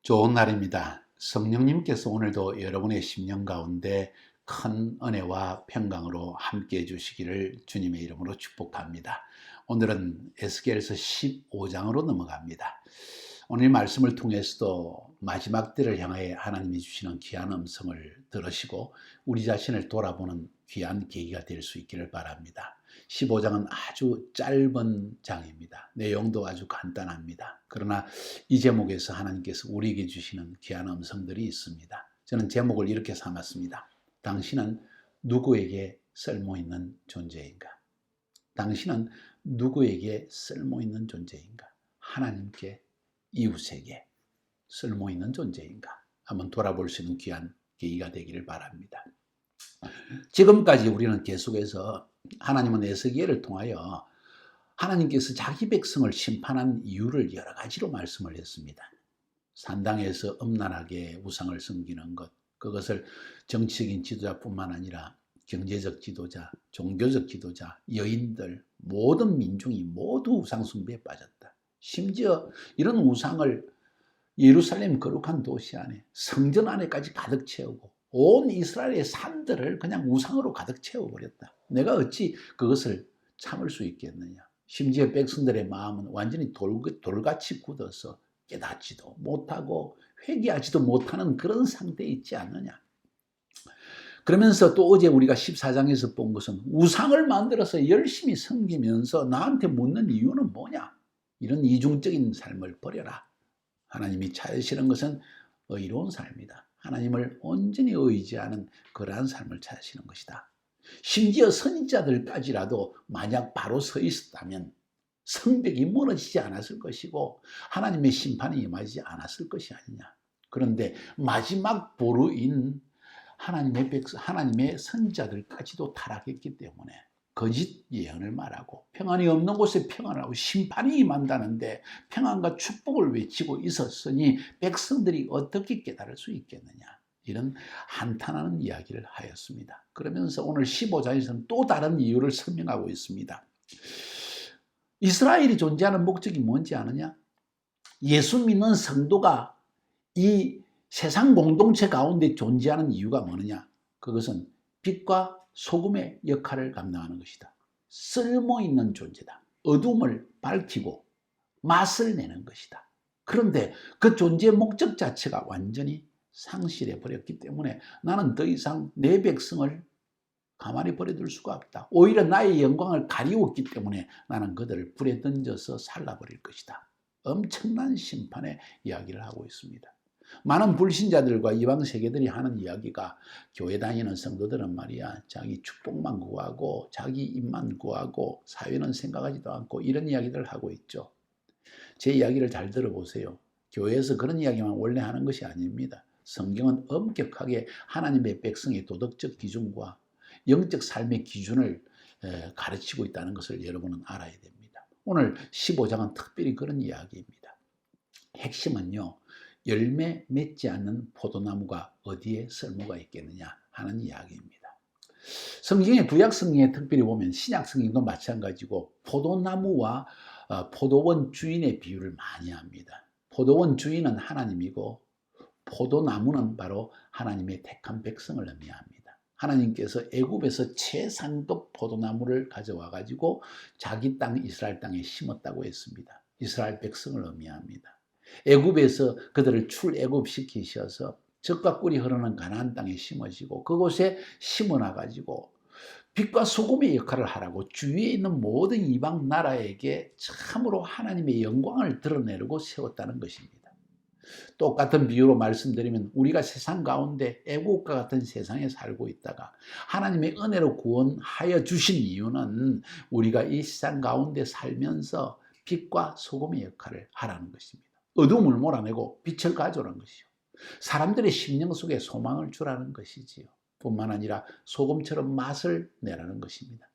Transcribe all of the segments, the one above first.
좋은 날입니다. 성령님께서 오늘도 여러분의 심령 가운데 큰 은혜와 평강으로 함께 해주시기를 주님의 이름으로 축복합니다. 오늘은 에스겔서 15장으로 넘어갑니다. 오늘 말씀을 통해서도 마지막 때를 향해 하나님이 주시는 귀한 음성을 들으시고 우리 자신을 돌아보는 귀한 계기가 될 수 있기를 바랍니다. 15장은 아주 짧은 장입니다. 내용도 아주 간단합니다. 그러나 이 제목에서 하나님께서 우리에게 주시는 귀한 음성들이 있습니다. 저는 제목을 이렇게 삼았습니다. 당신은 누구에게 쓸모있는 존재인가? 당신은 누구에게 쓸모있는 존재인가? 하나님께, 이웃에게 쓸모있는 존재인가? 한번 돌아볼 수 있는 귀한 계기가 되기를 바랍니다. 지금까지 우리는 계속해서 하나님은 에스겔을 통하여 하나님께서 자기 백성을 심판한 이유를 여러 가지로 말씀을 했습니다. 산당에서 음란하게 우상을 섬기는 것, 그것을 정치적인 지도자뿐만 아니라 경제적 지도자, 종교적 지도자, 여인들, 모든 민중이 모두 우상 숭배에 빠졌다. 심지어 이런 우상을 예루살렘 거룩한 도시 안에, 성전 안에까지 가득 채우고 온 이스라엘의 산들을 그냥 우상으로 가득 채워버렸다. 내가 어찌 그것을 참을 수 있겠느냐. 심지어 백성들의 마음은 완전히 돌같이 굳어서 깨닫지도 못하고 회개하지도 못하는 그런 상태에 있지 않느냐. 그러면서 또 어제 우리가 14장에서 본 것은 우상을 만들어서 열심히 섬기면서 나한테 묻는 이유는 뭐냐. 이런 이중적인 삶을 버려라. 하나님이 찾으시는 것은 의로운 삶이다. 하나님을 온전히 의지하는 그러한 삶을 찾으시는 것이다. 심지어 선지자들까지라도 만약 바로 서 있었다면 성벽이 무너지지 않았을 것이고 하나님의 심판이 임하지 않았을 것이 아니냐. 그런데 마지막 보루인 하나님의 선지자들까지도 타락했기 때문에 거짓 예언을 말하고 평안이 없는 곳에 평안하고 심판이 임한다는데 평안과 축복을 외치고 있었으니 백성들이 어떻게 깨달을 수 있겠느냐. 이런 한탄하는 이야기를 하였습니다. 그러면서 오늘 15장에서는 또 다른 이유를 설명하고 있습니다. 이스라엘이 존재하는 목적이 뭔지 아느냐? 예수 믿는 성도가 이 세상 공동체 가운데 존재하는 이유가 뭐느냐? 그것은 빛과 소금의 역할을 감당하는 것이다. 쓸모있는 존재다. 어둠을 밝히고 맛을 내는 것이다. 그런데 그 존재의 목적 자체가 완전히 상실해 버렸기 때문에 나는 더 이상 내 백성을 가만히 버려둘 수가 없다. 오히려 나의 영광을 가리웠기 때문에 나는 그들을 불에 던져서 살라버릴 것이다. 엄청난 심판의 이야기를 하고 있습니다. 많은 불신자들과 이방 세계들이 하는 이야기가 교회 다니는 성도들은 말이야 자기 축복만 구하고 자기 입만 구하고 사회는 생각하지도 않고 이런 이야기들을 하고 있죠. 제 이야기를 잘 들어보세요. 교회에서 그런 이야기만 원래 하는 것이 아닙니다. 성경은 엄격하게 하나님의 백성의 도덕적 기준과 영적 삶의 기준을 가르치고 있다는 것을 여러분은 알아야 됩니다. 오늘 15장은 특별히 그런 이야기입니다. 핵심은요. 열매 맺지 않는 포도나무가 어디에 쓸모가 있겠느냐 하는 이야기입니다. 성경의 구약 성경에 특별히 보면 신약 성경도 마찬가지고 포도나무와 포도원 주인의 비유를 많이 합니다. 포도원 주인은 하나님이고 포도나무는 바로 하나님의 택한 백성을 의미합니다. 하나님께서 애굽에서 최상급 포도나무를 가져와 가지고 자기 땅 이스라엘 땅에 심었다고 했습니다. 이스라엘 백성을 의미합니다. 애굽에서 그들을 출애굽시키셔서 젖과 꿀이 흐르는 가나안 땅에 심어지고 그곳에 심어놔 가지고 빛과 소금의 역할을 하라고 주위에 있는 모든 이방 나라에게 참으로 하나님의 영광을 드러내려고 세웠다는 것입니다. 똑같은 비유로 말씀드리면 우리가 세상 가운데 애국과 같은 세상에 살고 있다가 하나님의 은혜로 구원하여 주신 이유는 우리가 이 세상 가운데 살면서 빛과 소금의 역할을 하라는 것입니다. 어둠을 몰아내고 빛을 가져오라는 것이죠. 사람들의 심령 속에 소망을 주라는 것이지요. 뿐만 아니라 소금처럼 맛을 내라는 것입니다.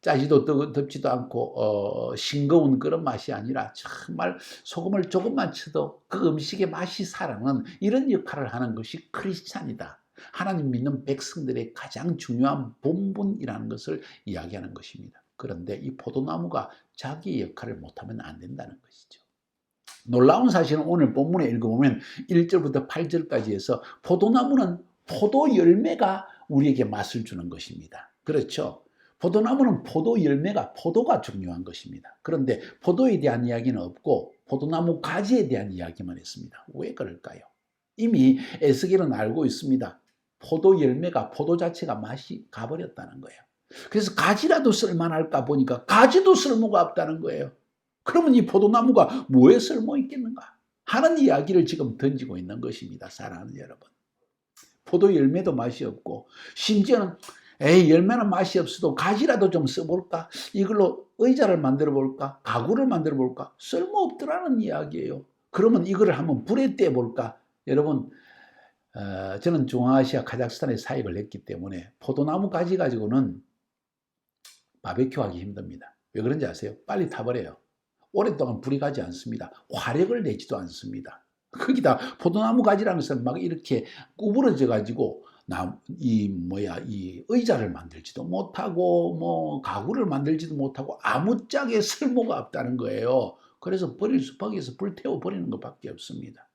짜지도 덥지도 않고 싱거운 그런 맛이 아니라 정말 소금을 조금만 쳐도 그 음식의 맛이 살아나는 이런 역할을 하는 것이 크리스찬이다. 하나님 믿는 백성들의 가장 중요한 본분이라는 것을 이야기하는 것입니다. 그런데 이 포도나무가 자기 역할을 못하면 안 된다는 것이죠. 놀라운 사실은 오늘 본문에 읽어보면 1절부터 8절까지 해서 포도나무는 포도 열매가 우리에게 맛을 주는 것입니다. 그렇죠? 포도나무는 포도 열매가, 포도가 중요한 것입니다. 그런데 포도에 대한 이야기는 없고 포도나무 가지에 대한 이야기만 했습니다. 왜 그럴까요? 이미 에스겔은 알고 있습니다. 포도 열매가, 포도 자체가 맛이 가버렸다는 거예요. 그래서 가지라도 쓸만할까 보니까 가지도 쓸모가 없다는 거예요. 그러면 이 포도나무가 뭐에 쓸모 있겠는가 하는 이야기를 지금 던지고 있는 것입니다. 사랑하는 여러분. 포도 열매도 맛이 없고 심지어는 열매는 맛이 없어도 가지라도 좀 써볼까? 이걸로 의자를 만들어 볼까? 가구를 만들어 볼까? 쓸모없더라는 이야기예요. 그러면 이거를 한번 불에 떼볼까? 여러분, 저는 중앙아시아 카자흐스탄에 사역을 했기 때문에 포도나무 가지 가지고는 바베큐 하기 힘듭니다. 왜 그런지 아세요? 빨리 타버려요. 오랫동안 불이 가지 않습니다. 화력을 내지도 않습니다. 거기다 포도나무 가지라는 것은 막 이렇게 구부러져 가지고 이 의자를 만들지도 못하고 가구를 만들지도 못하고 아무짝에 쓸모가 없다는 거예요. 그래서 버릴 수밖에 해서 불태워 버리는 것밖에 없습니다.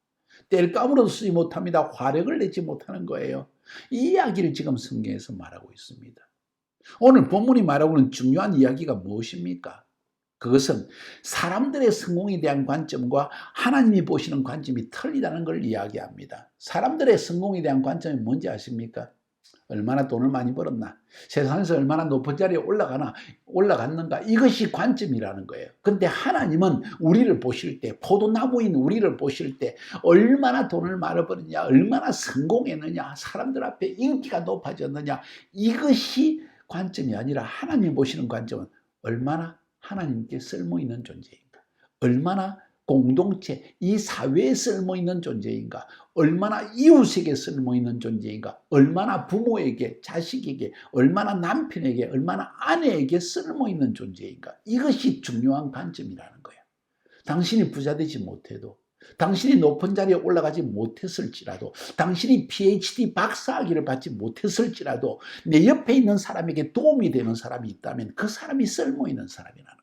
뗄감으로도 쓰지 못합니다. 화력을 내지 못하는 거예요. 이 이야기를 지금 성경에서 말하고 있습니다. 오늘 본문이 말하고 있는 중요한 이야기가 무엇입니까? 그것은 사람들의 성공에 대한 관점과 하나님이 보시는 관점이 틀리다는 걸 이야기합니다. 사람들의 성공에 대한 관점이 뭔지 아십니까? 얼마나 돈을 많이 벌었나? 세상에서 얼마나 높은 자리에 올라갔는가? 이것이 관점이라는 거예요. 근데 하나님은 우리를 보실 때, 포도나무인 우리를 보실 때 얼마나 돈을 많이 벌었냐, 얼마나 성공했느냐, 사람들 앞에 인기가 높아졌느냐, 이것이 관점이 아니라 하나님 보시는 관점은 얼마나 하나님께 쓸모있는 존재인가, 얼마나 공동체, 이 사회에 쓸모있는 존재인가, 얼마나 이웃에게 쓸모있는 존재인가, 얼마나 부모에게, 자식에게, 얼마나 남편에게, 얼마나 아내에게 쓸모있는 존재인가, 이것이 중요한 관점이라는 거예요. 당신이 부자 되지 못해도, 당신이 높은 자리에 올라가지 못했을지라도, 당신이 PhD 박사학위를 받지 못했을지라도 내 옆에 있는 사람에게 도움이 되는 사람이 있다면 그 사람이 쓸모있는 사람이라는 거예요.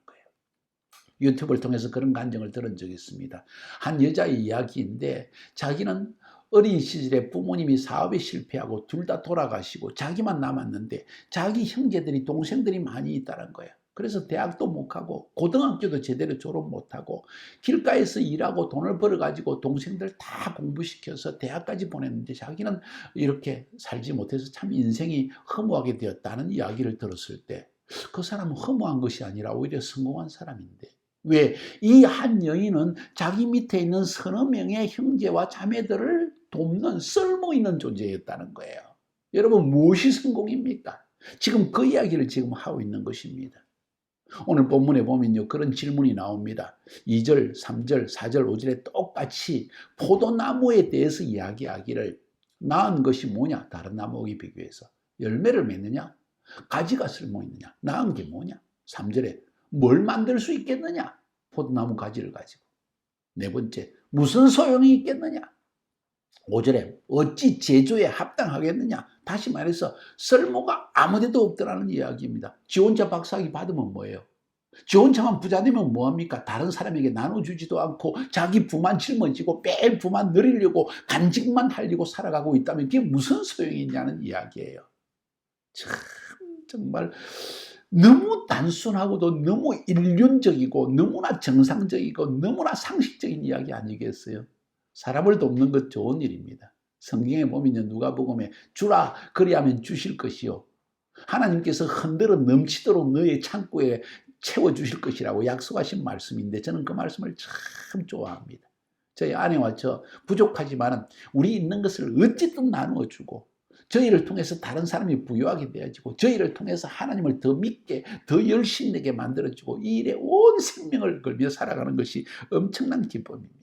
유튜브를 통해서 그런 간증을 들은 적이 있습니다. 한 여자의 이야기인데 자기는 어린 시절에 부모님이 사업에 실패하고 둘 다 돌아가시고 자기만 남았는데 자기 형제들이, 동생들이 많이 있다는 거예요. 그래서 대학도 못 가고 고등학교도 제대로 졸업 못하고 길가에서 일하고 돈을 벌어가지고 동생들 다 공부시켜서 대학까지 보냈는데 자기는 이렇게 살지 못해서 참 인생이 허무하게 되었다는 이야기를 들었을 때 그 사람은 허무한 것이 아니라 오히려 성공한 사람인데, 왜? 이 한 여인은 자기 밑에 있는 서너 명의 형제와 자매들을 돕는 쓸모있는 존재였다는 거예요. 여러분, 무엇이 성공입니까? 지금 그 이야기를 지금 하고 있는 것입니다. 오늘 본문에 보면요, 그런 질문이 나옵니다. 2절, 3절, 4절, 5절에 똑같이 포도나무에 대해서 이야기하기를 나은 것이 뭐냐? 다른 나무에 비교해서 열매를 맺느냐? 가지가 쓸모있느냐? 나은 게 뭐냐? 3절에 뭘 만들 수 있겠느냐? 포도나무 가지를 가지고. 네 번째, 무슨 소용이 있겠느냐? 5절에 어찌 제조에 합당하겠느냐? 다시 말해서 쓸모가 아무데도 없더라는 이야기입니다. 지 혼자 박사학위 받으면 뭐예요? 지 혼자만 부자 되면 뭐합니까? 다른 사람에게 나눠주지도 않고 자기 부만 짊어지고 매일 부만 누리려고 간직만 하려고 살아가고 있다면 그게 무슨 소용이 있냐는 이야기예요. 참 정말 너무 단순하고도 너무 일륜적이고 너무나 정상적이고 너무나 상식적인 이야기 아니겠어요? 사람을 돕는 것 좋은 일입니다. 성경에 보면 누가복음에 주라 그리하면 주실 것이요, 하나님께서 흔들어 넘치도록 너의 창고에 채워주실 것이라고 약속하신 말씀인데 저는 그 말씀을 참 좋아합니다. 저희 아내와 저 부족하지만 우리 있는 것을 어찌든 나누어주고 저희를 통해서 다른 사람이 부유하게 되어지고 저희를 통해서 하나님을 더 믿게, 더 열심내게 만들어주고 이 일에 온 생명을 걸며 살아가는 것이 엄청난 기쁨입니다.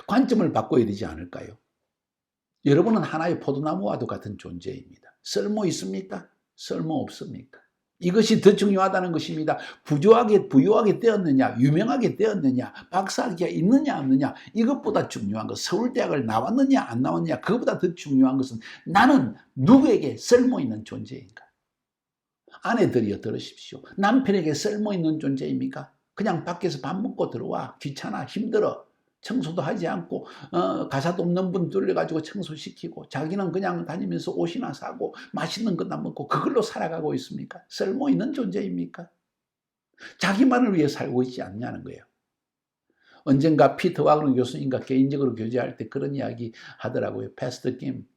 관점을 바꿔야 되지 않을까요? 여러분은 하나의 포도나무와도 같은 존재입니다. 쓸모 있습니까? 쓸모 없습니까? 이것이 더 중요하다는 것입니다. 부유하게 되었느냐, 유명하게 되었느냐, 박사학위가 있느냐 없느냐, 이것보다 중요한 것, 서울대학을 나왔느냐 안 나왔느냐, 그것보다 더 중요한 것은 나는 누구에게 쓸모있는 존재인가? 아내들이여 들으십시오. 남편에게 쓸모있는 존재입니까? 그냥 밖에서 밥 먹고 들어와. 귀찮아, 힘들어. 청소도 하지 않고 가사도 없는 분 돌려가지고 청소시키고 자기는 그냥 다니면서 옷이나 사고 맛있는 거나 먹고 그걸로 살아가고 있습니까? 쓸모있는 존재입니까? 자기만을 위해 살고 있지 않냐는 거예요. 언젠가 피터 와그너 교수님과 개인적으로 교제할 때 그런 이야기 하더라고요. 패스터 김,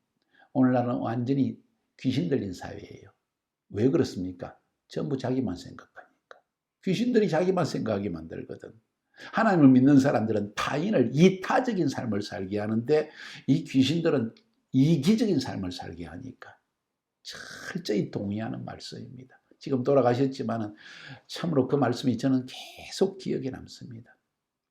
오늘날은 완전히 귀신 들린 사회예요. 왜 그렇습니까? 전부 자기만 생각하니까. 귀신들이 자기만 생각하게 만들거든. 하나님을 믿는 사람들은 타인을 이타적인 삶을 살게 하는데 이 귀신들은 이기적인 삶을 살게 하니까 철저히 동의하는 말씀입니다. 지금 돌아가셨지만 참으로 그 말씀이 저는 계속 기억에 남습니다.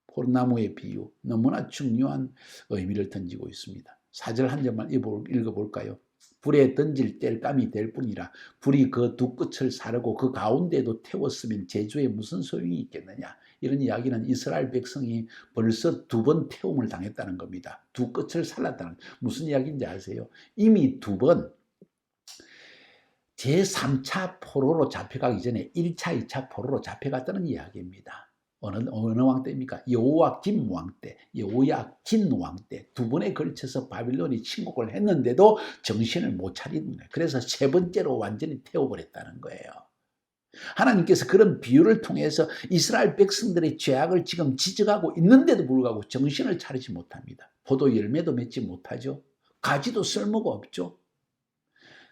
포르나무의 비유, 너무나 중요한 의미를 던지고 있습니다. 4절 한 절만 읽어볼까요? 불에 던질 땔감이 될 뿐이라 불이 그 두 끝을 사르고 그 가운데도 태웠으면 제주에 무슨 소용이 있겠느냐. 이런 이야기는 이스라엘 백성이 벌써 2번 태움을 당했다는 겁니다. 두 끝을 살랐다는, 무슨 이야기인지 아세요? 이미 2번 제3차 포로로 잡혀가기 전에 1차, 2차 포로로 잡혀갔다는 이야기입니다. 어느 왕 때입니까? 여호야김 왕 때, 여호야긴 왕 때 2번에 걸쳐서 바빌론이 침공을 했는데도 정신을 못 차리는 거예요. 그래서 3번째로 완전히 태워버렸다는 거예요. 하나님께서 그런 비유를 통해서 이스라엘 백성들의 죄악을 지금 지적하고 있는데도 불구하고 정신을 차리지 못합니다. 포도 열매도 맺지 못하죠. 가지도 쓸모가 없죠.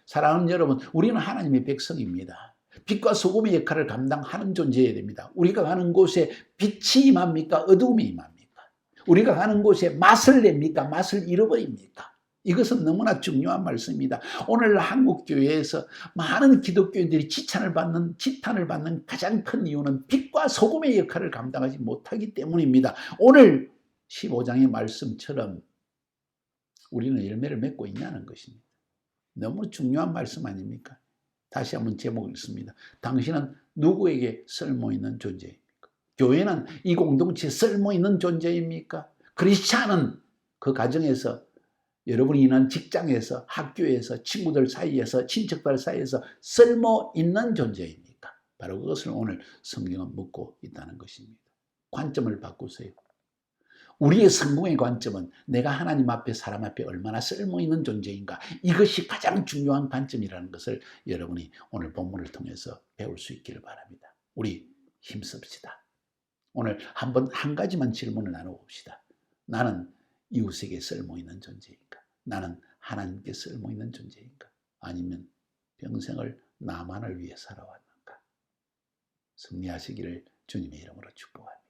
사랑하는 여러분, 우리는 하나님의 백성입니다. 빛과 소금의 역할을 감당하는 존재여야 됩니다. 우리가 가는 곳에 빛이 임합니까? 어두움이 임합니까? 우리가 가는 곳에 맛을 냅니까? 맛을 잃어버립니까? 이것은 너무나 중요한 말씀입니다. 오늘 한국교회에서 많은 기독교인들이 지탄을 받는 가장 큰 이유는 빛과 소금의 역할을 감당하지 못하기 때문입니다. 오늘 15장의 말씀처럼 우리는 열매를 맺고 있냐는 것입니다. 너무 중요한 말씀 아닙니까? 다시 한번 제목을 읽습니다. 당신은 누구에게 쓸모있는 존재입니까? 교회는 이 공동체에 쓸모있는 존재입니까? 크리스찬은 그 가정에서, 여러분이 있는 직장에서, 학교에서, 친구들 사이에서, 친척들 사이에서 쓸모있는 존재입니까? 바로 그것을 오늘 성경은 묻고 있다는 것입니다. 관점을 바꾸세요. 우리의 성공의 관점은 내가 하나님 앞에, 사람 앞에 얼마나 쓸모있는 존재인가, 이것이 가장 중요한 관점이라는 것을 여러분이 오늘 본문을 통해서 배울 수 있기를 바랍니다. 우리 힘씁시다. 오늘 한 가지만 질문을 나눠봅시다. 나는 이웃에게 쓸모있는 존재인가? 나는 하나님께 쓸모있는 존재인가? 아니면 평생을 나만을 위해 살아왔는가? 승리하시기를 주님의 이름으로 축복합니다.